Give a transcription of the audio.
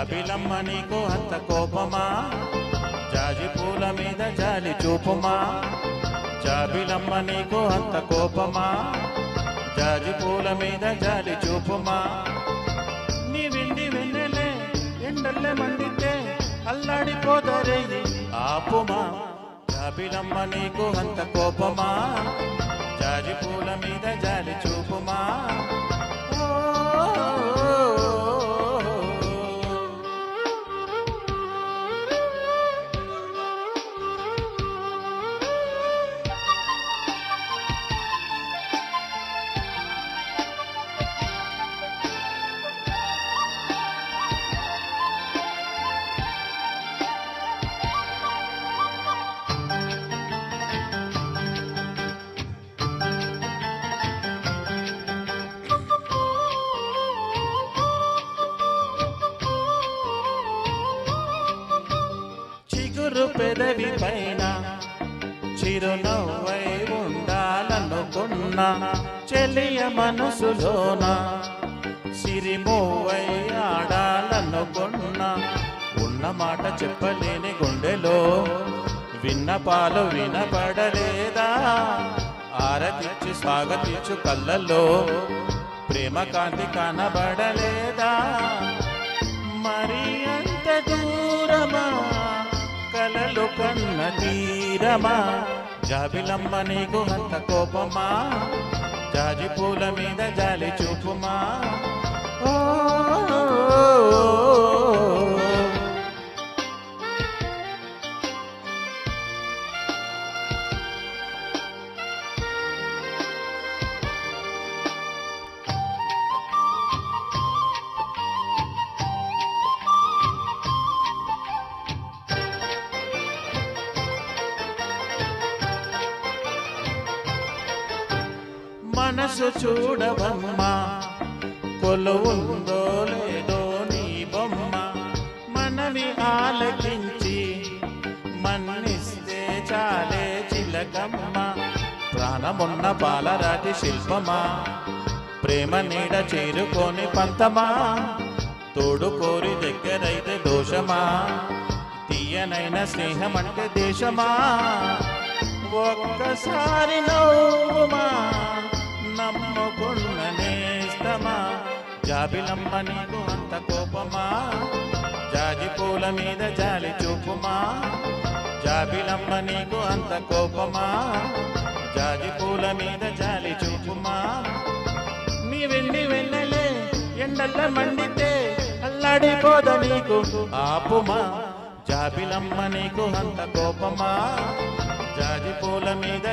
జాబిలమ్మ నీకు అంత కోపమా జాజి పూల మీద జాలి చూపుమా జాబిలమ్మ నీకు అంత కోపమా జాజి పూల మీద జాలి చూపుమా నీ వెండి వెన్నెలే ఎండల్లే మండితే అల్లాడిపోదరే ఆపుమా జాబిలమ్మ నీకు అంత కోపమా జాజి పూల మీద జాలి చూపుమా పెదవి పైన చిరునవ్వై ఉండాలనుకున్నా చెలియ మనసులోన సిరిమోవై ఆడాలనుకున్నా ఉన్న మాట చెప్పలేని గుండెలో విన్నపాలు వినపడలేదా ఆరతిచ్చు స్వాగతిచ్చు కళ్ళల్లో ప్రేమ కాంతి కనబడలేదా మరి అంత దూరమా కలలు కన్న తీరమా జాబిలమ్మ నీకు అంత కోపమా జాజి పూల మీద జాలి చూపుమా మనసు చూడవమ్మా కొలువుందో లేదో నీ బొమ్మ మనవి ఆలకించి మన్నిస్తే చాలే చిలకమ్మ ప్రాణమున్న పాలరాతి శిల్పమా ప్రేమ నీడ చేరుకొని పంతమా తోడు కోరి దగ్గరైతే దోషమా తీయనైన స్నేహం అంటే దేశమా ఒక్కసారి నవ్వుమా నమ్ముకున్న నేస్తమా జాబిలమ్మ నీకు అంత కోపమా జాజి పూల మీద జాలి చూపుమా జాబిలమ్మ నీకు అంత కోపమా జాజి పూల మీద జాలి చూపుమా నీ వెండి వెన్నెలే ఎండల్ల మండితే అల్లాడిపోద నీకు ఆపుమా జాబిలమ్మ నీకు అంత కోపమా జాజి పూల మీద